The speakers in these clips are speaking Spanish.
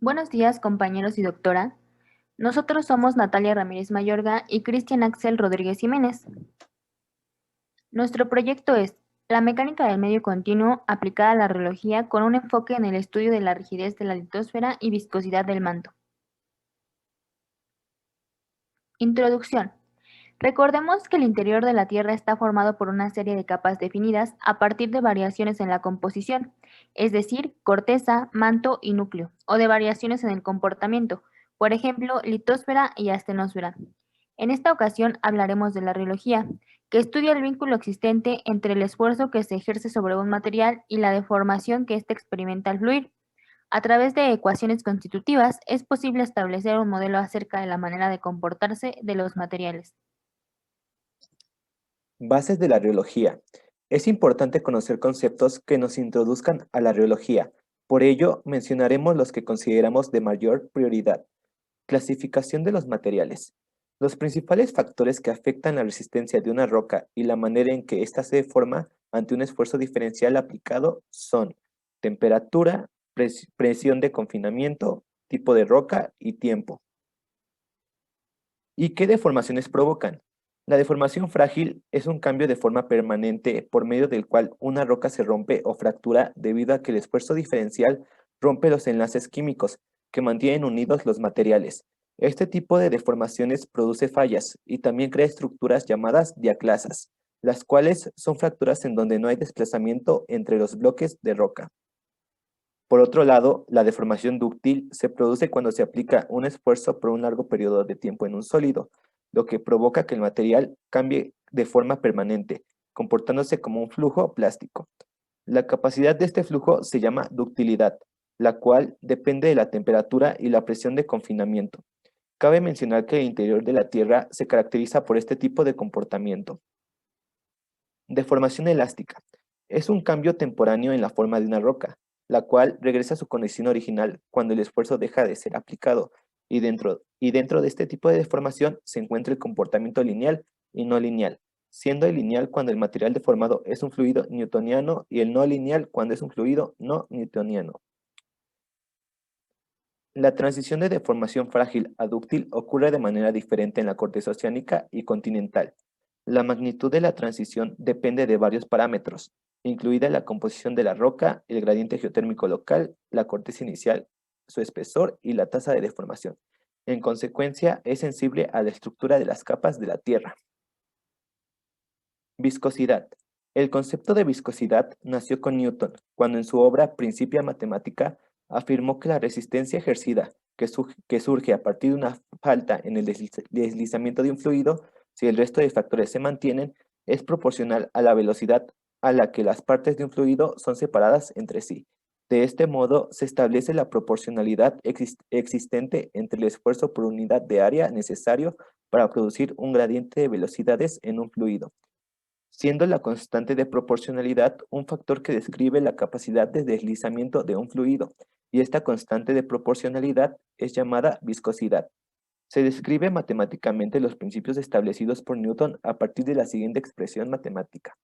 Buenos días, compañeros y doctora. Nosotros somos Natalia Ramírez Mayorga y Cristian Axel Rodríguez Jiménez. Nuestro proyecto es la mecánica del medio continuo aplicada a la rheología con un enfoque en el estudio de la rigidez de la litosfera y viscosidad del manto. Introducción. Recordemos que el interior de la Tierra está formado por una serie de capas definidas a partir de variaciones en la composición, es decir, corteza, manto y núcleo, o de variaciones en el comportamiento, por ejemplo, litosfera y astenosfera. En esta ocasión hablaremos de la rheología, que estudia el vínculo existente entre el esfuerzo que se ejerce sobre un material y la deformación que éste experimenta al fluir. A través de ecuaciones constitutivas es posible establecer un modelo acerca de la manera de comportarse de los materiales. Bases de la reología. Es importante conocer conceptos que nos introduzcan a la reología. Por ello, mencionaremos los que consideramos de mayor prioridad. Clasificación de los materiales. Los principales factores que afectan la resistencia de una roca y la manera en que ésta se deforma ante un esfuerzo diferencial aplicado son temperatura, presión de confinamiento, tipo de roca y tiempo. ¿Y qué deformaciones provocan? La deformación frágil es un cambio de forma permanente por medio del cual una roca se rompe o fractura debido a que el esfuerzo diferencial rompe los enlaces químicos que mantienen unidos los materiales. Este tipo de deformaciones produce fallas y también crea estructuras llamadas diaclasas, las cuales son fracturas en donde no hay desplazamiento entre los bloques de roca. Por otro lado, la deformación dúctil se produce cuando se aplica un esfuerzo por un largo periodo de tiempo en un sólido, lo que provoca que el material cambie de forma permanente, comportándose como un flujo plástico. La capacidad de este flujo se llama ductilidad, la cual depende de la temperatura y la presión de confinamiento. Cabe mencionar que el interior de la Tierra se caracteriza por este tipo de comportamiento. Deformación elástica. Es un cambio temporáneo en la forma de una roca, la cual regresa a su condición original cuando el esfuerzo deja de ser aplicado, y dentro de este tipo de deformación se encuentra el comportamiento lineal y no lineal, siendo el lineal cuando el material deformado es un fluido newtoniano y el no lineal cuando es un fluido no newtoniano. La transición de deformación frágil a dúctil ocurre de manera diferente en la corteza oceánica y continental. La magnitud de la transición depende de varios parámetros, incluida la composición de la roca, el gradiente geotérmico local, la corteza inicial, su espesor y la tasa de deformación. En consecuencia, es sensible a la estructura de las capas de la Tierra. Viscosidad. El concepto de viscosidad nació con Newton, cuando en su obra Principia Mathematica afirmó que la resistencia ejercida que surge a partir de una falta en el deslizamiento de un fluido, si el resto de factores se mantienen, es proporcional a la velocidad a la que las partes de un fluido son separadas entre sí. De este modo, se establece la proporcionalidad existente entre el esfuerzo por unidad de área necesario para producir un gradiente de velocidades en un fluido, siendo la constante de proporcionalidad un factor que describe la capacidad de deslizamiento de un fluido, y esta constante de proporcionalidad es llamada viscosidad. Se describe matemáticamente los principios establecidos por Newton a partir de la siguiente expresión matemática,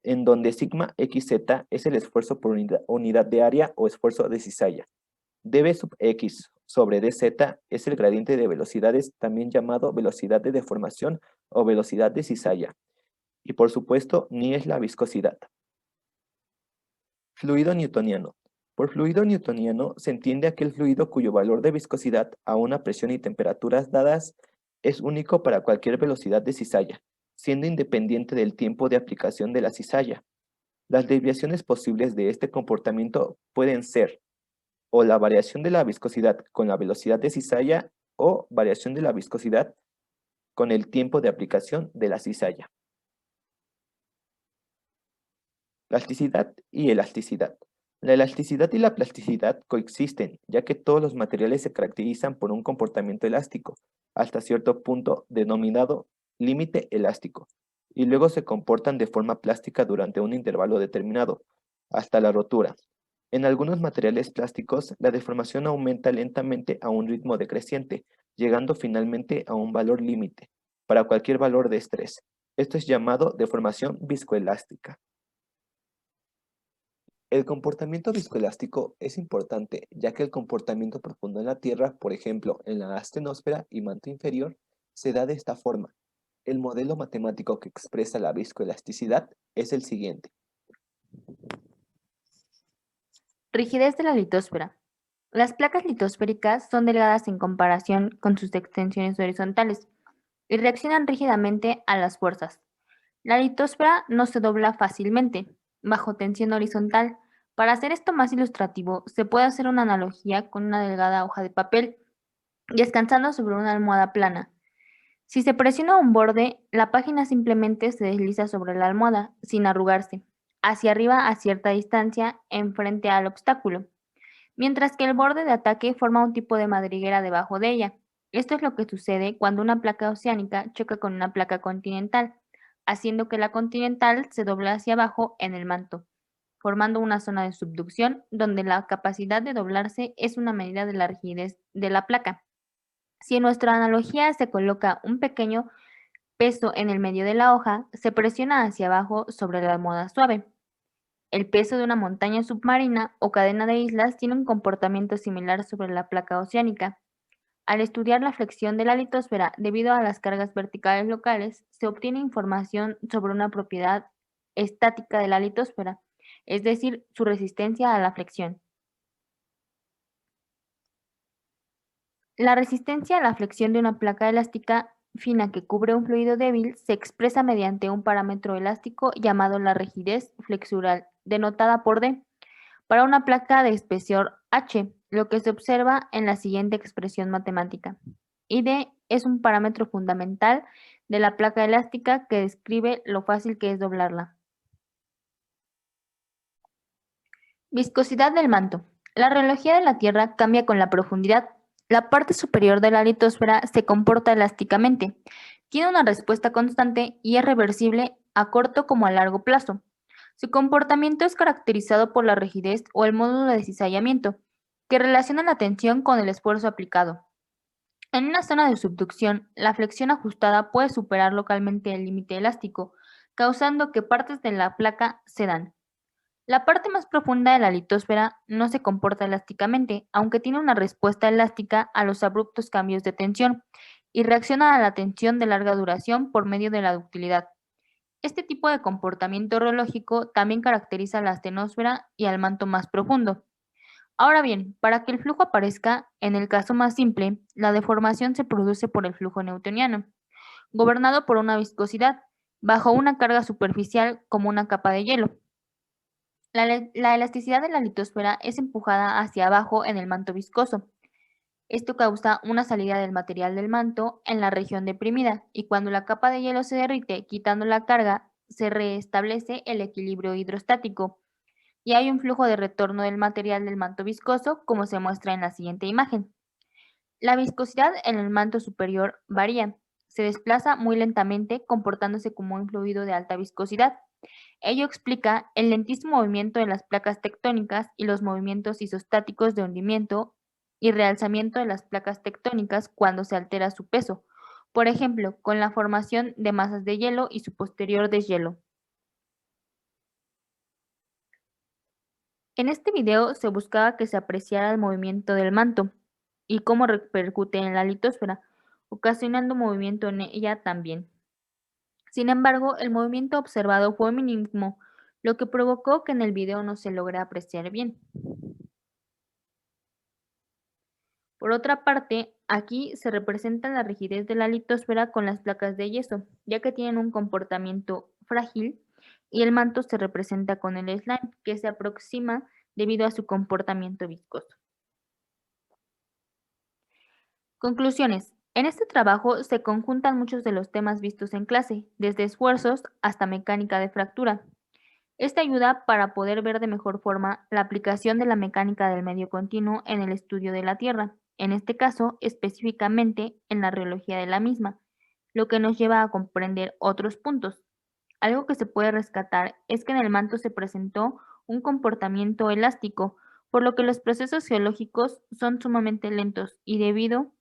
en donde sigma xz es el esfuerzo por unidad de área o esfuerzo de cizalla. dv sub x sobre dz es el gradiente de velocidades, también llamado velocidad de deformación o velocidad de cizalla. Y por supuesto, ni es la viscosidad. Fluido newtoniano. Por fluido newtoniano se entiende aquel fluido cuyo valor de viscosidad a una presión y temperaturas dadas es único para cualquier velocidad de cizalla, siendo independiente del tiempo de aplicación de la cizalla. Las desviaciones posibles de este comportamiento pueden ser o la variación de la viscosidad con la velocidad de cizalla o variación de la viscosidad con el tiempo de aplicación de la cizalla. Plasticidad y elasticidad. La elasticidad y la plasticidad coexisten, ya que todos los materiales se caracterizan por un comportamiento elástico, hasta cierto punto denominado límite elástico, y luego se comportan de forma plástica durante un intervalo determinado, hasta la rotura. En algunos materiales plásticos, la deformación aumenta lentamente a un ritmo decreciente, llegando finalmente a un valor límite, para cualquier valor de estrés. Esto es llamado deformación viscoelástica. El comportamiento viscoelástico es importante, ya que el comportamiento profundo en la Tierra, por ejemplo, en la astenosfera y manto inferior, se da de esta forma. El modelo matemático que expresa la viscoelasticidad es el siguiente. Rigidez de la litosfera. Las placas litosféricas son delgadas en comparación con sus extensiones horizontales y reaccionan rígidamente a las fuerzas. La litosfera no se dobla fácilmente, bajo tensión horizontal. Para hacer esto más ilustrativo, se puede hacer una analogía con una delgada hoja de papel descansando sobre una almohada plana. Si se presiona un borde, la página simplemente se desliza sobre la almohada, sin arrugarse, hacia arriba a cierta distancia, en frente al obstáculo, mientras que el borde de ataque forma un tipo de madriguera debajo de ella. Esto es lo que sucede cuando una placa oceánica choca con una placa continental, haciendo que la continental se doble hacia abajo en el manto, formando una zona de subducción donde la capacidad de doblarse es una medida de la rigidez de la placa. Si en nuestra analogía se coloca un pequeño peso en el medio de la hoja, se presiona hacia abajo sobre la almohada suave. El peso de una montaña submarina o cadena de islas tiene un comportamiento similar sobre la placa oceánica. Al estudiar la flexión de la litosfera debido a las cargas verticales locales, se obtiene información sobre una propiedad estática de la litosfera, es decir, su resistencia a la flexión. La resistencia a la flexión de una placa elástica fina que cubre un fluido débil se expresa mediante un parámetro elástico llamado la rigidez flexural, denotada por D, para una placa de espesor H, lo que se observa en la siguiente expresión matemática. Y D es un parámetro fundamental de la placa elástica que describe lo fácil que es doblarla. Viscosidad del manto. La reología de la Tierra cambia con la profundidad. La parte superior de la litosfera se comporta elásticamente, tiene una respuesta constante y es reversible a corto como a largo plazo. Su comportamiento es caracterizado por la rigidez o el módulo de cizallamiento, que relaciona la tensión con el esfuerzo aplicado. En una zona de subducción, la flexión ajustada puede superar localmente el límite elástico, causando que partes de la placa cedan. La parte más profunda de la litosfera no se comporta elásticamente, aunque tiene una respuesta elástica a los abruptos cambios de tensión y reacciona a la tensión de larga duración por medio de la ductilidad. Este tipo de comportamiento reológico también caracteriza a la astenosfera y al manto más profundo. Ahora bien, para que el flujo aparezca, en el caso más simple, la deformación se produce por el flujo newtoniano, gobernado por una viscosidad, bajo una carga superficial como una capa de hielo. La elasticidad de la litosfera es empujada hacia abajo en el manto viscoso. Esto causa una salida del material del manto en la región deprimida y cuando la capa de hielo se derrite quitando la carga, se restablece el equilibrio hidrostático y hay un flujo de retorno del material del manto viscoso como se muestra en la siguiente imagen. La viscosidad en el manto superior varía, se desplaza muy lentamente comportándose como un fluido de alta viscosidad. Ello explica el lentísimo movimiento de las placas tectónicas y los movimientos isostáticos de hundimiento y realzamiento de las placas tectónicas cuando se altera su peso, por ejemplo, con la formación de masas de hielo y su posterior deshielo. En este video se buscaba que se apreciara el movimiento del manto y cómo repercute en la litosfera, ocasionando movimiento en ella también. Sin embargo, el movimiento observado fue mínimo, lo que provocó que en el video no se logre apreciar bien. Por otra parte, aquí se representa la rigidez de la litosfera con las placas de yeso, ya que tienen un comportamiento frágil, y el manto se representa con el slime, que se aproxima debido a su comportamiento viscoso. Conclusiones. En este trabajo se conjuntan muchos de los temas vistos en clase, desde esfuerzos hasta mecánica de fractura. Esta ayuda para poder ver de mejor forma la aplicación de la mecánica del medio continuo en el estudio de la Tierra, en este caso específicamente en la reología de la misma, lo que nos lleva a comprender otros puntos. Algo que se puede rescatar es que en el manto se presentó un comportamiento elástico, por lo que los procesos geológicos son sumamente lentos y debido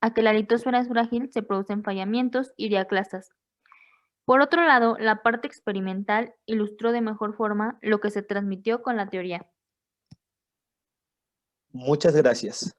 a que la litosfera es frágil se producen fallamientos y diaclasas. Por otro lado, la parte experimental ilustró de mejor forma lo que se transmitió con la teoría. Muchas gracias.